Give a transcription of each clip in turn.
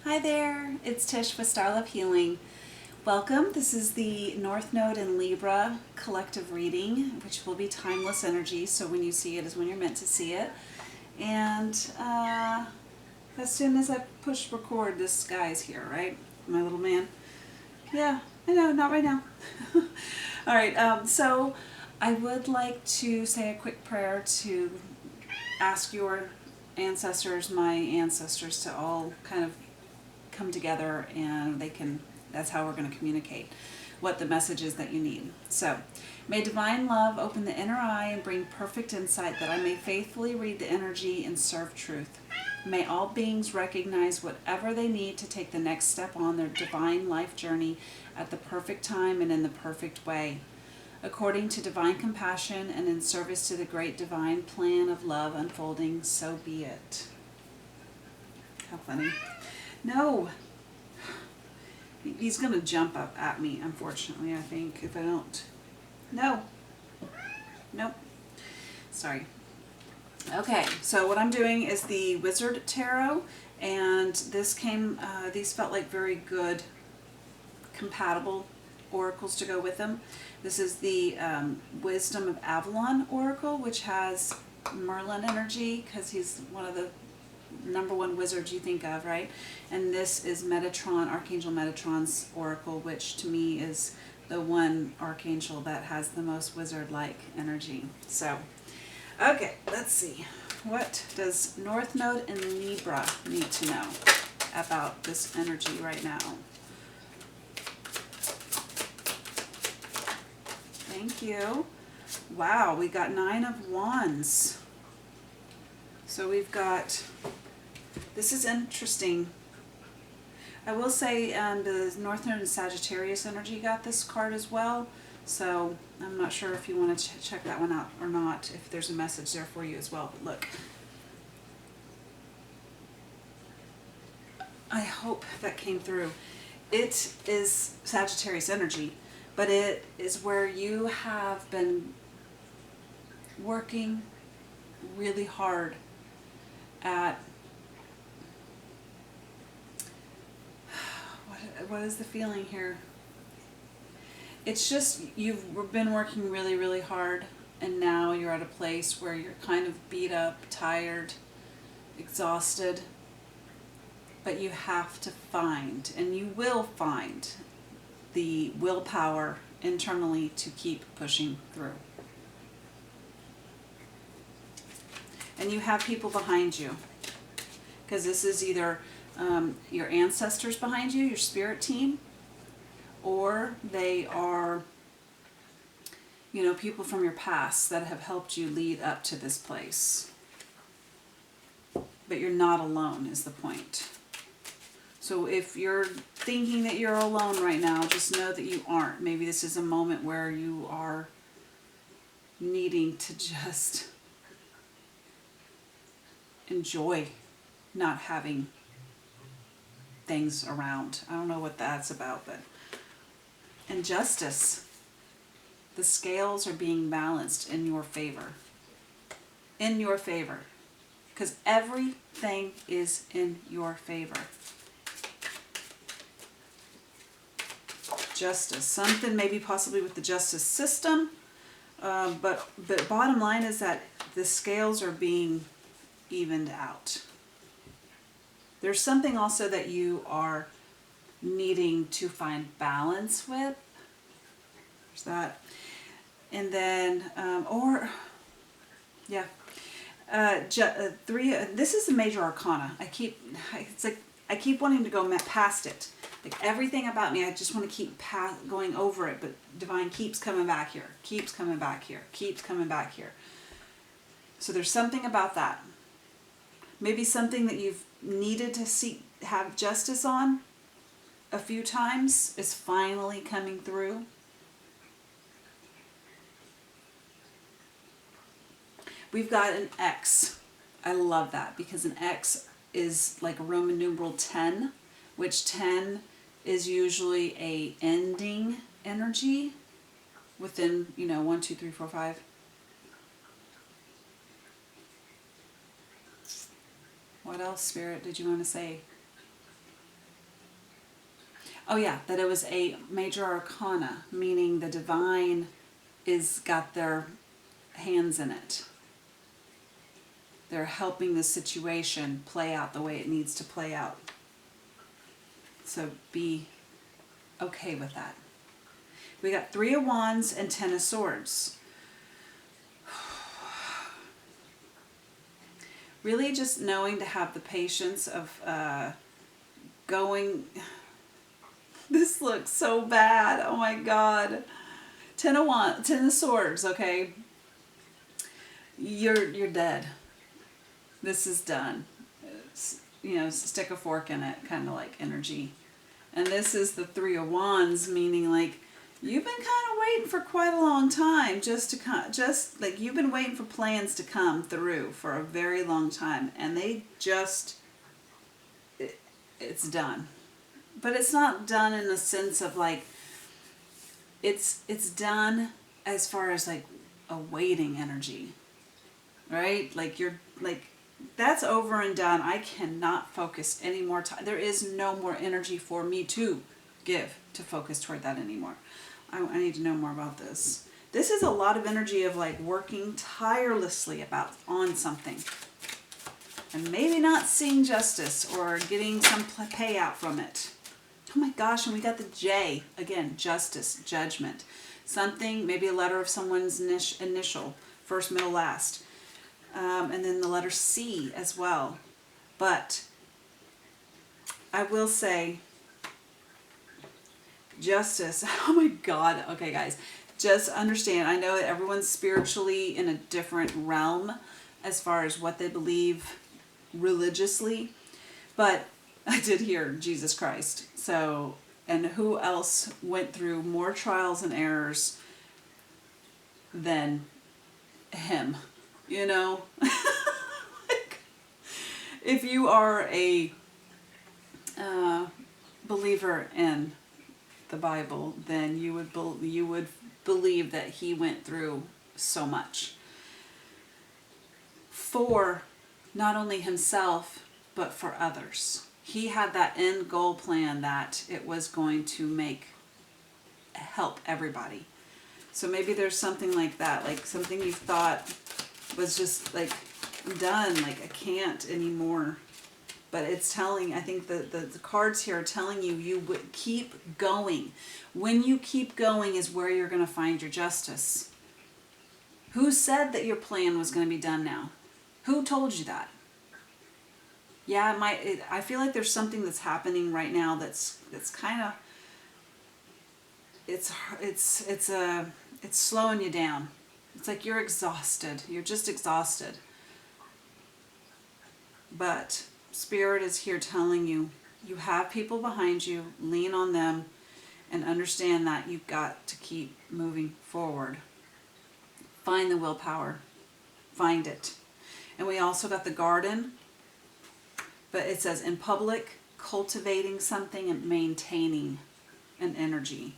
Hi there, it's Tish with Star Love Healing. Welcome. This is the North Node in Libra collective reading, which will be timeless energy. So when you see it is when you're meant to see it. And as soon as I push record, this guy's here, right? My little man. Yeah, I know, not right now. All right, so I would like to say a quick prayer to ask your ancestors, my ancestors, to all kind of come together, and that's how we're going to communicate what the message is that you need. So may divine love open the inner eye and bring perfect insight that I may faithfully read the energy and serve truth. May all beings recognize whatever they need to take the next step on their divine life journey at the perfect time and in the perfect way, according to divine compassion and in service to the great divine plan of love unfolding. So be it. How funny. No. He's going to jump up at me, unfortunately, I think, if I don't. No. Nope. Sorry. Okay, so what I'm doing is the Wizard Tarot, and these felt like very good, compatible oracles to go with them. This is the Wisdom of Avalon Oracle, which has Merlin energy, because he's one of the number one wizards you think of, right? And this is Metatron, Archangel Metatron's oracle, which to me is the one archangel that has the most wizard-like energy. So, okay, let's see. What does North Node in Libra need to know about this energy right now? Thank you. Wow, we got 9 of Wands. So we've got, this is interesting. I will say the North Node and Sagittarius energy got this card as well. So I'm not sure if you want to check that one out or not, if there's a message there for you as well. But look, I hope that came through. It is Sagittarius energy, but it is where you have been working really hard at, what is the feeling here? It's just you've been working really, really hard, and now you're at a place where you're kind of beat up, tired, exhausted, but you have to find, and you will find, the willpower internally to keep pushing through. And you have people behind you, because this is either your ancestors behind you, your spirit team, or they are, people from your past that have helped you lead up to this place. But you're not alone is the point. So if you're thinking that you're alone right now, just know that you aren't. Maybe this is a moment where you are needing to just enjoy not having things around. I don't know what that's about, but injustice. The scales are being balanced in your favor. In your favor. Because everything is in your favor. Justice. Something maybe possibly with the justice system. But the bottom line is that the scales are being evened out. There's something also that you are needing to find balance with. There's that. And then, this is a major arcana. I keep wanting to go past it. Like everything about me, I just want to keep going over it, but divine keeps coming back here, keeps coming back here, keeps coming back here. So there's something about that. Maybe something that you've needed to have justice on a few times is finally coming through. We've got an X. I love that because an X is like a Roman numeral 10, which 10 is usually a ending energy within, 1, 2, 3, 4, 5. What else, Spirit, did you want to say? Oh yeah, that it was a major arcana, meaning the divine is got their hands in it. They're helping the situation play out the way it needs to play out. So be okay with that. We got 3 of Wands and 10 of Swords. Really just knowing to have the patience of going. This looks so bad. Oh my God. 10 of Swords, okay? You're dead. This is done. It's, stick a fork in it, kind of like energy. And this is the 3 of Wands, meaning like you've been kind of waiting for quite a long time, just like you've been waiting for plans to come through for a very long time, and they just it's done. But it's not done in the sense of like it's done as far as like a waiting energy, right? Like you're like that's over and done. I cannot focus any more time. There is no more energy for me to give to focus toward that anymore. I need to know more about this. This is a lot of energy of like working tirelessly on something and maybe not seeing justice or getting some payout from it. Oh my gosh, and we got the J again, justice, judgment, something, maybe a letter of someone's initial, first, middle, last. And then the letter C as well. But I will say justice. Oh my God. Okay, guys, just understand. I know that everyone's spiritually in a different realm as far as what they believe religiously, but I did hear Jesus Christ. So, and who else went through more trials and errors than him? Like, if you are a believer in the Bible, then you would believe that he went through so much for not only himself but for others. He had that end goal plan that it was going to help everybody. So maybe there's something like that, like something you thought was just like, I'm done, like I can't anymore. But it's telling, I think the cards here are telling you would keep going. When you keep going is where you're going to find your justice. Who said that your plan was going to be done now? Who told you that? Yeah, I feel like there's something that's happening right now that's kind of, it's slowing you down. It's like you're exhausted. You're just exhausted. But Spirit is here telling you, you have people behind you, lean on them, and understand that you've got to keep moving forward. Find the willpower. Find it. And we also got the garden, but it says in public, cultivating something and maintaining an energy.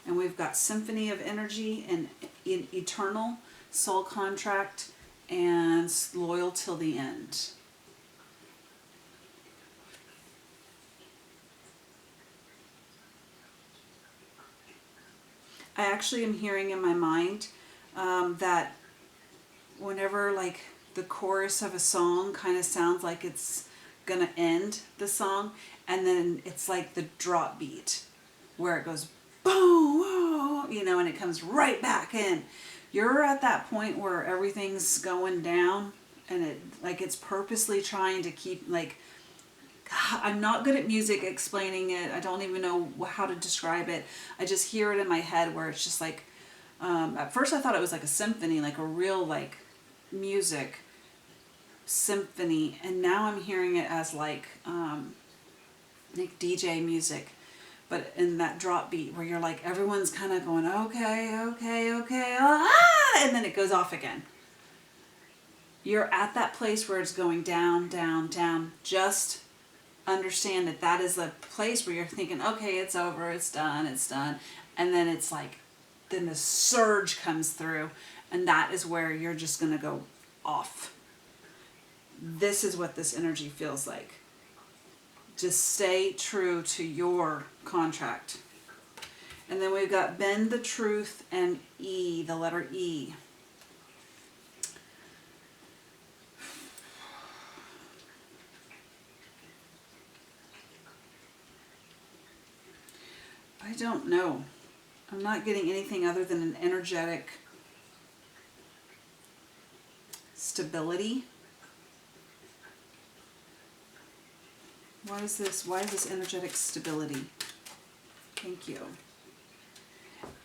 And we've got symphony of energy and eternal, soul contract, and loyal till the end. I actually am hearing in my mind that whenever like the chorus of a song kind of sounds like it's gonna end the song, and then it's like the drop beat where it goes boom, whoa, and it comes right back in. You're at that point where everything's going down, and it's purposely trying to keep like. I'm not good at music explaining it. I don't even know how to describe it. I just hear it in my head where it's just like, at first I thought it was like a symphony, like a real like music symphony. And now I'm hearing it as like DJ music, but in that drop beat where you're like, everyone's kind of going, okay, and then it goes off again. You're at that place where it's going down, down, down. Just understand that is the place where you're thinking, okay, it's over, it's done. And then it's like, then the surge comes through, and that is where you're just going to go off. This is what this energy feels like. Just stay true to your contract. And then we've got bend the truth and E, the letter E. I don't know. I'm not getting anything other than an energetic stability. What is this? Why is this energetic stability? Thank you.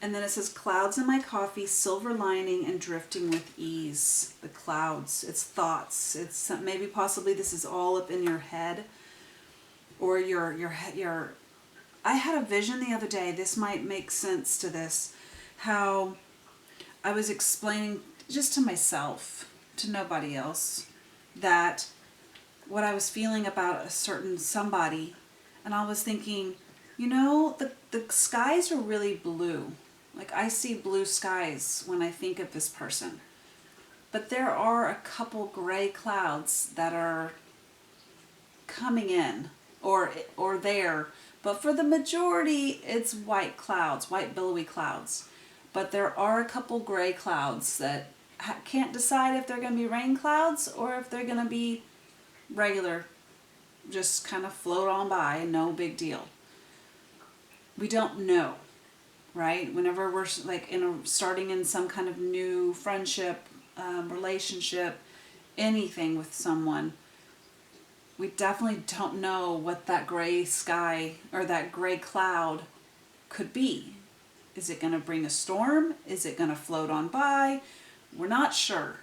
And then it says, clouds in my coffee, silver lining and drifting with ease. The clouds, it's thoughts. It's maybe possibly this is all up in your head, or your I had a vision the other day. This might make sense to this. How I was explaining just to myself, to nobody else, that what I was feeling about a certain somebody, and I was thinking, you know, the skies are really blue. Like, I see blue skies when I think of this person. But there are a couple gray clouds that are coming in or there. But for the majority, it's white clouds, white billowy clouds. But there are a couple gray clouds that can't decide if they're going to be rain clouds or if they're going to be regular, just kind of float on by, no big deal. We don't know. Right? Whenever we're like starting in some kind of new friendship, relationship, anything with someone, we definitely don't know what that gray sky or that gray cloud could be. Is it going to bring a storm? Is it going to float on by? We're not sure.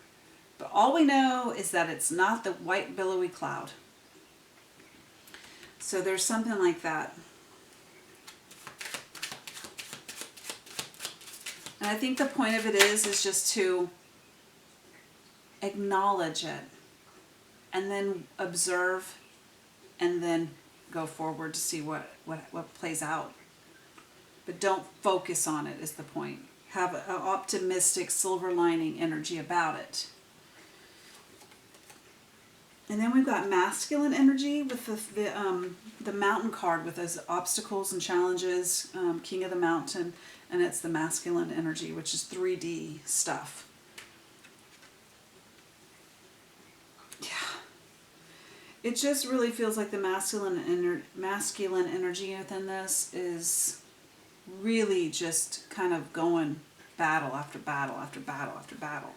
But all we know is that it's not the white billowy cloud. So there's something like that. And I think the point of it is just to acknowledge it and then observe and then go forward to see what plays out. But don't focus on it is the point. Have an optimistic silver lining energy about it. And then we've got masculine energy with the mountain card with those obstacles and challenges, King of the Mountain. And it's the masculine energy, which is 3D stuff. Yeah. It just really feels like the masculine energy within this is really just kind of going battle after battle after battle after battle.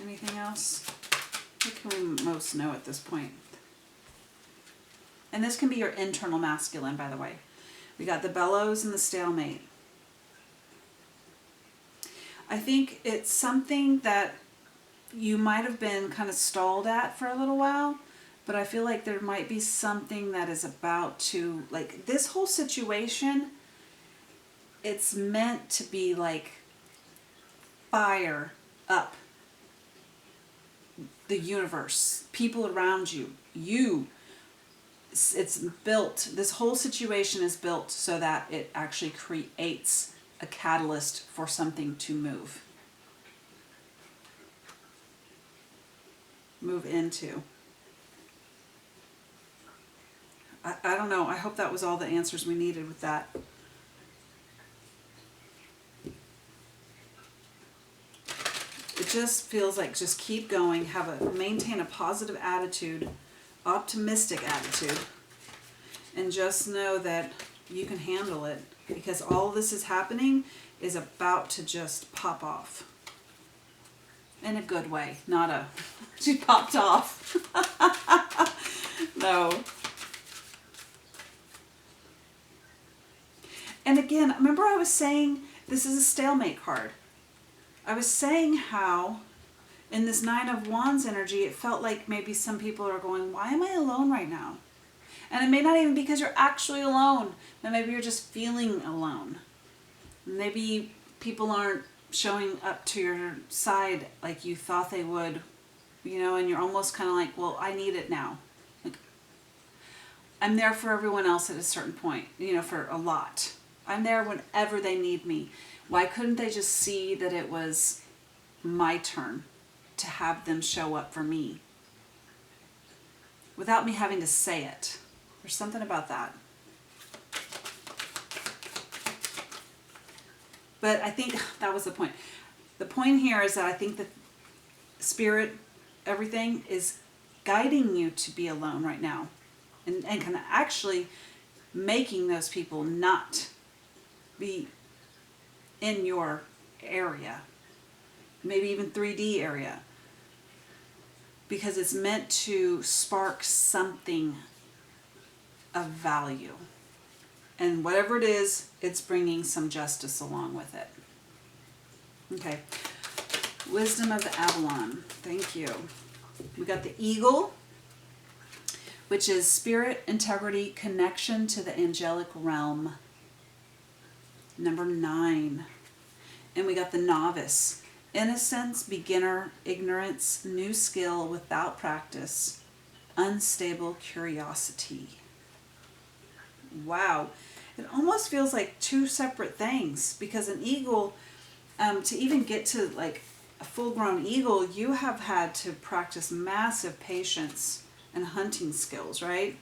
Anything else? What can we most know at this point? And this can be your internal masculine, by the way. We got the bellows and the stalemate. I think it's something that you might have been kind of stalled at for a little while, but I feel like there might be something that is about to, like, this whole situation, it's meant to be like fire up the universe, people around you, it's built, this whole situation is built so that it actually creates a catalyst for something to move into. I don't know. I hope that was all the answers we needed with that. It just feels like just keep going, maintain a positive attitude, optimistic attitude, and just know that you can handle it, because all this is happening is about to just pop off. In a good way, not a, she popped off. No. And again, remember I was saying this is a stalemate card. I was saying how in this Nine of Wands energy, it felt like maybe some people are going, why am I alone right now? And it may not even be because you're actually alone, but maybe you're just feeling alone. Maybe people aren't showing up to your side like you thought they would, you know, and you're almost kind of like, well, I need it now. Like, I'm there for everyone else at a certain point, you know, for a lot. I'm there whenever they need me. Why couldn't they just see that it was my turn to have them show up for me? without me having to say it. There's something about that. But I think that was the point. The point here is that I think that Spirit, everything is guiding you to be alone right now. And kind of actually making those people not be in your area. Maybe even 3D area. Because it's meant to spark something of value. And whatever it is, it's bringing some justice along with it. Okay. Wisdom of Avalon. Thank you. We got the eagle, which is spirit, integrity, connection to the angelic realm. Number 9. And we got the novice. Innocence, beginner, ignorance, new skill without practice, unstable curiosity. Wow. It almost feels like 2 separate things, because an eagle, to even get to like a full-grown eagle, you have had to practice massive patience and hunting skills, right?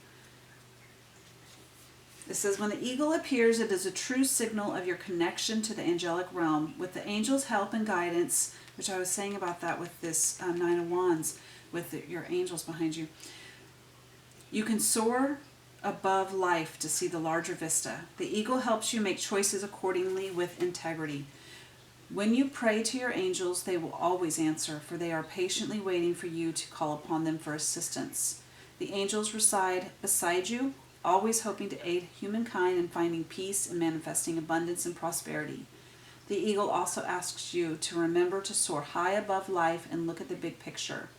It says, when the eagle appears, it is a true signal of your connection to the angelic realm. With the angels' help and guidance, which I was saying about that with this 9 of Wands, with your angels behind you, you can soar above life to see the larger vista. The eagle helps you make choices accordingly with integrity. When you pray to your angels, they will always answer, for they are patiently waiting for you to call upon them for assistance. The angels reside beside you, always hoping to aid humankind in finding peace and manifesting abundance and prosperity. The eagle also asks you to remember to soar high above life and look at the big picture.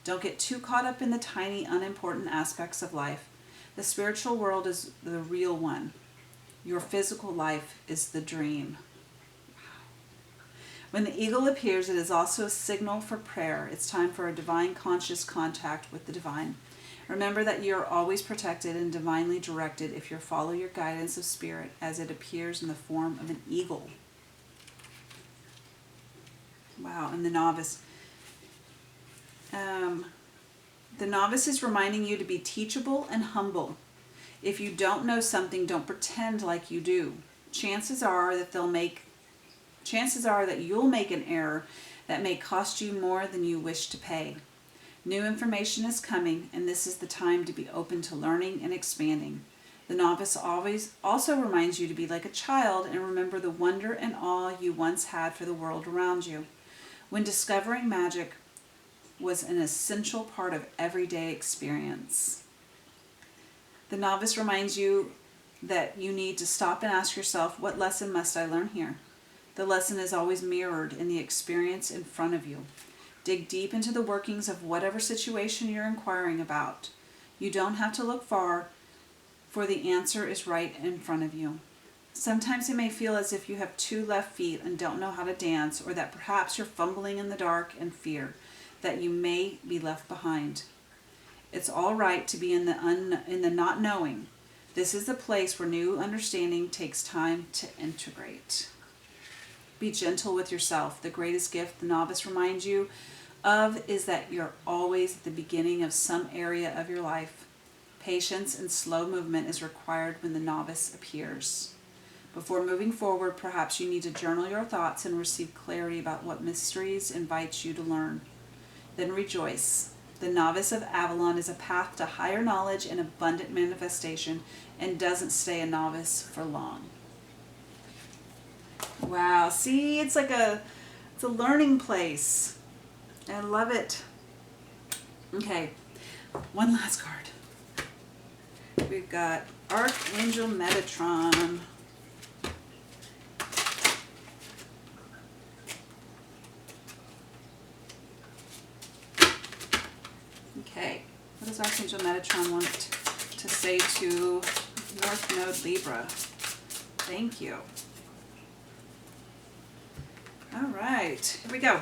Don't get too caught up in the tiny, unimportant aspects of life. The spiritual world is the real one. Your physical life is the dream. When the eagle appears, it is also a signal for prayer. It's time for a divine conscious contact with the divine. Remember that you are always protected and divinely directed if you follow your guidance of spirit as it appears in the form of an eagle. Wow, and the novice. The novice is reminding you to be teachable and humble. If you don't know something, don't pretend like you do. Chances are that you'll make an error that may cost you more than you wish to pay. New information is coming, and this is the time to be open to learning and expanding. The novice always also reminds you to be like a child and remember the wonder and awe you once had for the world around you, when discovering magic was an essential part of everyday experience. The novice reminds you that you need to stop and ask yourself, what lesson must I learn here? The lesson is always mirrored in the experience in front of you. Dig deep into the workings of whatever situation you're inquiring about. You don't have to look far, for the answer is right in front of you. Sometimes it may feel as if you have 2 left feet and don't know how to dance, or that perhaps you're fumbling in the dark and fear that you may be left behind. It's all right to be in the not knowing. This is the place where new understanding takes time to integrate. Be gentle with yourself. The greatest gift the novice reminds you of is that you're always at the beginning of some area of your life. Patience and slow movement is required when the novice appears. Before moving forward, perhaps you need to journal your thoughts and receive clarity about what mysteries invite you to learn. Then rejoice. The novice of Avalon is a path to higher knowledge and abundant manifestation, and doesn't stay a novice for long. Wow, see, it's a learning place. I love it. Okay, one last card. We've got Archangel Metatron. Okay, what does Archangel Metatron want to say to North Node Libra? Thank you. All right, here we go.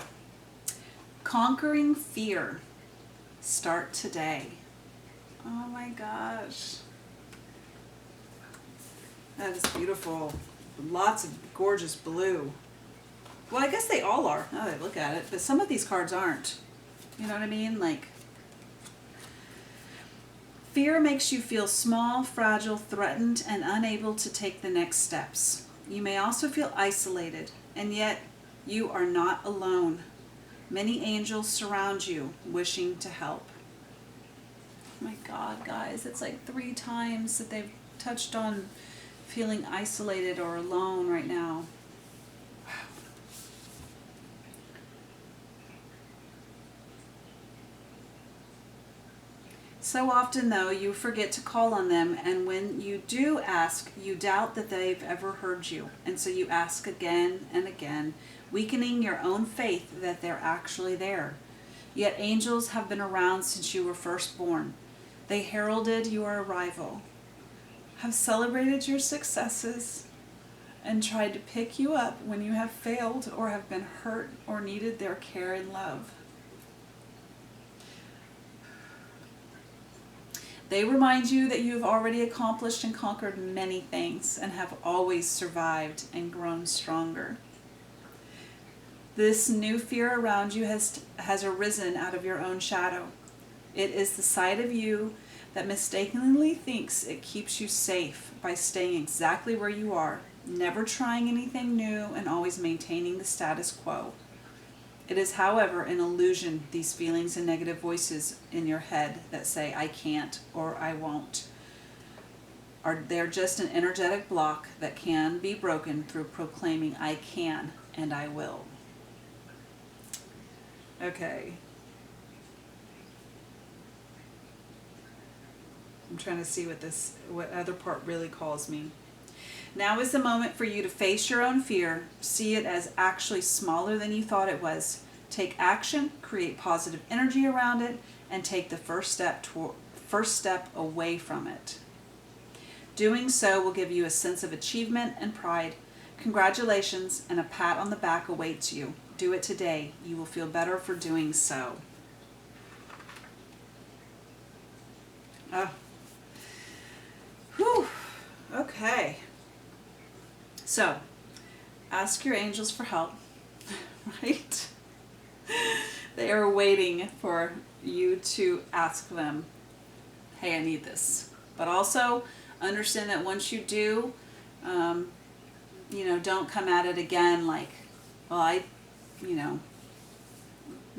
Conquering fear. Start today. Oh my gosh. That is beautiful. Lots of gorgeous blue. Well, I guess they all are, now that I look at it, but some of these cards aren't. You know what I mean? Like, Fear makes you feel small, fragile, threatened, and unable to take the next steps. You may also feel isolated, and yet you are not alone. Many angels surround you, wishing to help. Oh my God, guys, it's like 3 times that they've touched on feeling isolated or alone right now. So often, though, you forget to call on them, and when you do ask, you doubt that they've ever heard you. And so you ask again and again, weakening your own faith that they're actually there. Yet angels have been around since you were first born. They heralded your arrival, have celebrated your successes, and tried to pick you up when you have failed or have been hurt or needed their care and love. They remind you that you have already accomplished and conquered many things and have always survived and grown stronger. This new fear around you has arisen out of your own shadow. It is the side of you that mistakenly thinks it keeps you safe by staying exactly where you are, never trying anything new and always maintaining the status quo. It is, however, an illusion, these feelings and negative voices in your head that say, I can't or I won't. They're just an energetic block that can be broken through proclaiming, I can and I will. Okay. I'm trying to see what other part really calls me. Now is the moment for you to face your own fear, see it as actually smaller than you thought it was. Take action, create positive energy around it, and take the first step away from it. Doing so will give you a sense of achievement and pride. Congratulations, and a pat on the back awaits you. Do it today. You will feel better for doing so. Oh. Whew. Okay. So, ask your angels for help, right? They are waiting for you to ask them, hey, I need this. But also understand that once you do, don't come at it again like, well, you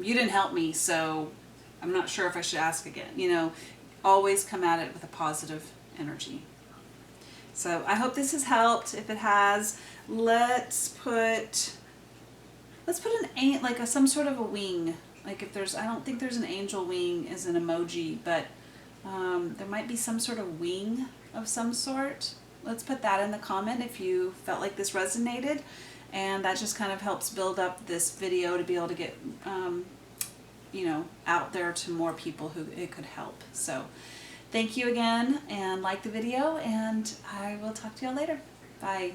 didn't help me, so I'm not sure if I should ask again. Always come at it with a positive energy. So I hope this has helped. If it has, let's put some sort of a wing. Like if I don't think there's an angel wing as an emoji, but there might be some sort of wing of some sort. Let's put that in the comment if you felt like this resonated, and that just kind of helps build up this video to be able to get out there to more people who it could help. So thank you again, and like the video, and I will talk to you all later. Bye.